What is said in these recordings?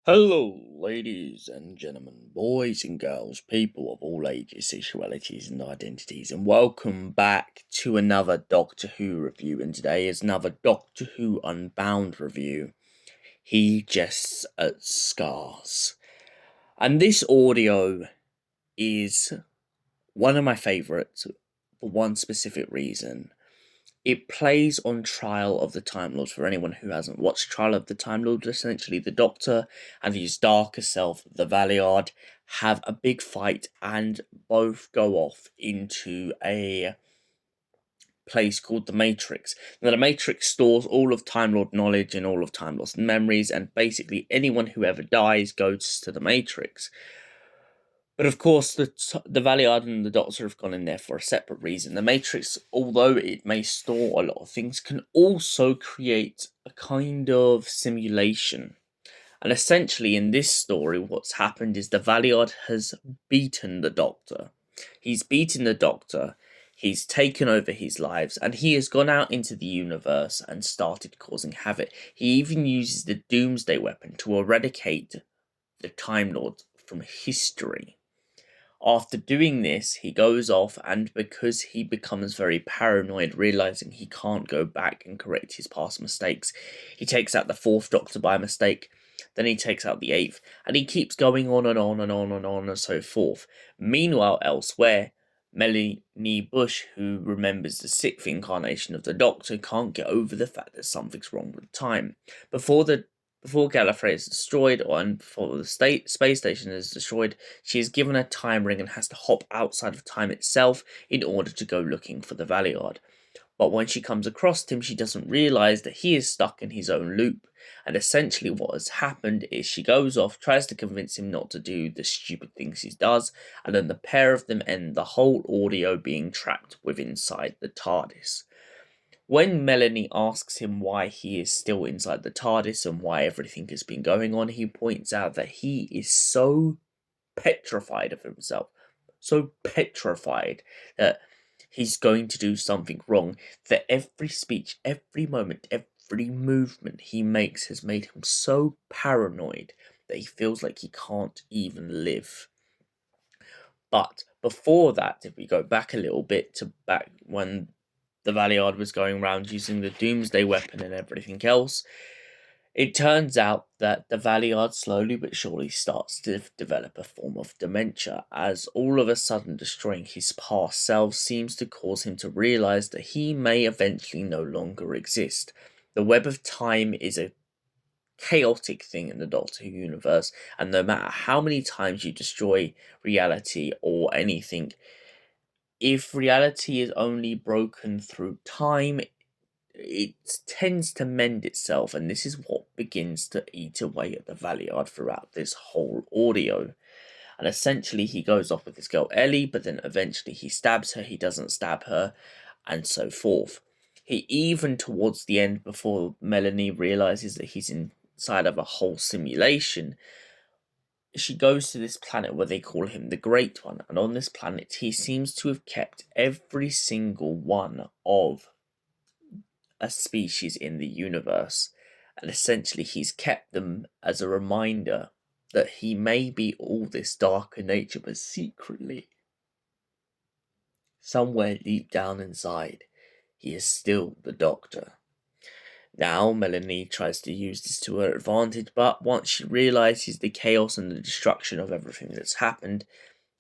Hello, ladies and gentlemen, boys and girls, people of all ages, sexualities, and identities, and welcome back to another Doctor Who review. And today is another Doctor Who Unbound review. He Jests at Scars. And this audio is one of my favourites for one specific reason. It plays on Trial of the Time Lord. For anyone who hasn't watched Trial of the Time Lord, essentially the Doctor and his darker self, the Valeyard, have a big fight and both go off into a place called the Matrix. Now, the Matrix stores all of Time Lord knowledge and all of Time Lord's memories, and basically anyone who ever dies goes to the Matrix. But of course, the Valeyard and the Doctor have gone in there for a separate reason. The Matrix, although it may store a lot of things, can also create a kind of simulation. And essentially, in this story, what's happened is the Valeyard has beaten the Doctor. He's beaten the Doctor, he's taken over his lives, and he has gone out into the universe and started causing havoc. He even uses the Doomsday Weapon to eradicate the Time Lord from history. After doing this, he goes off, and because he becomes very paranoid, realizing he can't go back and correct his past mistakes, he takes out the fourth Doctor by mistake, then he takes out the eighth, and he keeps going on and on and on and on and so forth. Meanwhile, elsewhere, Melanie Bush, who remembers the sixth incarnation of the Doctor, can't get over the fact that something's wrong with time. Before Gallifrey is destroyed, and before the space station is destroyed, she is given a time ring and has to hop outside of time itself in order to go looking for the Valeyard. But when she comes across him, she doesn't realise that he is stuck in his own loop. And essentially what has happened is she goes off, tries to convince him not to do the stupid things he does, and then the pair of them end the whole audio being trapped within inside the TARDIS. When Melanie asks him why he is still inside the TARDIS and why everything has been going on, he points out that he is so petrified of himself, so petrified that he's going to do something wrong, that every speech, every moment, every movement he makes has made him so paranoid that he feels like he can't even live. But before that, if we go back a little bit to back when the Valeyard was going around using the Doomsday Weapon and everything else, it turns out that the Valeyard slowly but surely starts to develop a form of dementia, as all of a sudden destroying his past self seems to cause him to realise that he may eventually no longer exist. The web of time is a chaotic thing in the Doctor Who universe, and no matter how many times you destroy reality or anything, if reality is only broken through time, it tends to mend itself, and this is what begins to eat away at the Valeyard throughout this whole audio. And essentially, he goes off with this girl Ellie, but then eventually he stabs her, he doesn't stab her, and so forth. He even, towards the end, before Melanie realizes that he's inside of a whole simulation, she goes to this planet where they call him the Great One, and on this planet he seems to have kept every single one of a species in the universe, and essentially he's kept them as a reminder that he may be all this darker nature, but secretly, somewhere deep down inside, he is still the Doctor. Now, Melanie tries to use this to her advantage, but once she realises the chaos and the destruction of everything that's happened,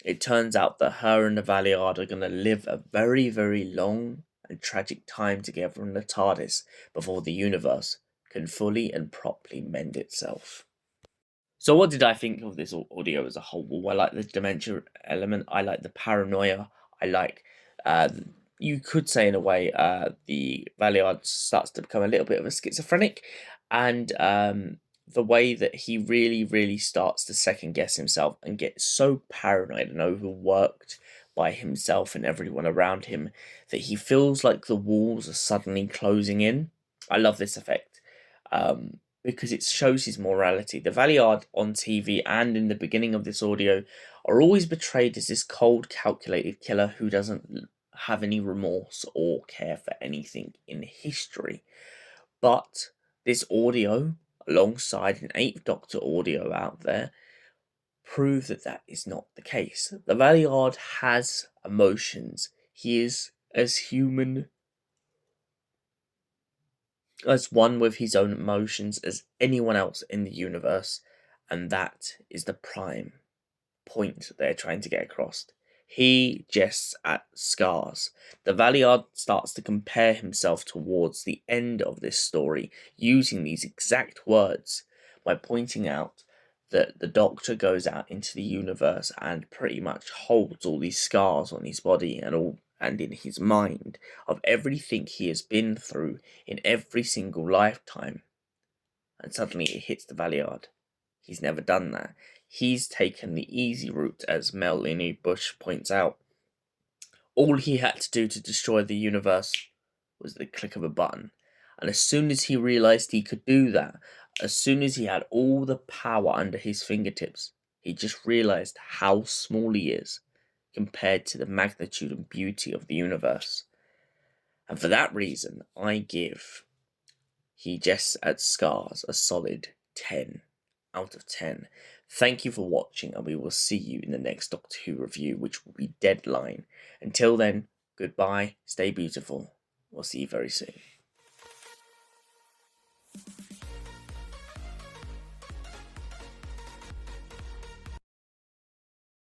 it turns out that her and the Valeyard are going to live a very, very long and tragic time together in the TARDIS before the universe can fully and properly mend itself. So what did I think of this audio as a whole? Well, I like the dementia element, I like the paranoia, I like, you could say in a way, the Valeyard starts to become a little bit of a schizophrenic, and the way that he really, really starts to second guess himself and get so paranoid and overworked by himself and everyone around him that he feels like the walls are suddenly closing in. I love this effect. Because it shows his morality. The Valeyard on TV and in the beginning of this audio are always portrayed as this cold, calculated killer who doesn't have any remorse or care for anything in history. But this audio alongside an 8th Doctor audio out there, prove that that is not the case. The Valeyard has emotions. He is as human, as one with his own emotions as anyone else in the universe, and that is the prime point they're trying to get across. He jests at scars. The Valeyard starts to compare himself towards the end of this story using these exact words by pointing out that the Doctor goes out into the universe and pretty much holds all these scars on his body and in his mind of everything he has been through in every single lifetime. And suddenly it hits the Valeyard. He's never done that. He's taken the easy route, as Melanie Bush points out. All he had to do to destroy the universe was the click of a button. And as soon as he realised he could do that, as soon as he had all the power under his fingertips, he just realised how small he is compared to the magnitude and beauty of the universe. And for that reason, I give He Jests at Scars a solid 10 out of 10. Thank you for watching, and we will see you in the next Doctor Who review, which will be Deadline. Until then, goodbye, stay beautiful. We'll see you very soon.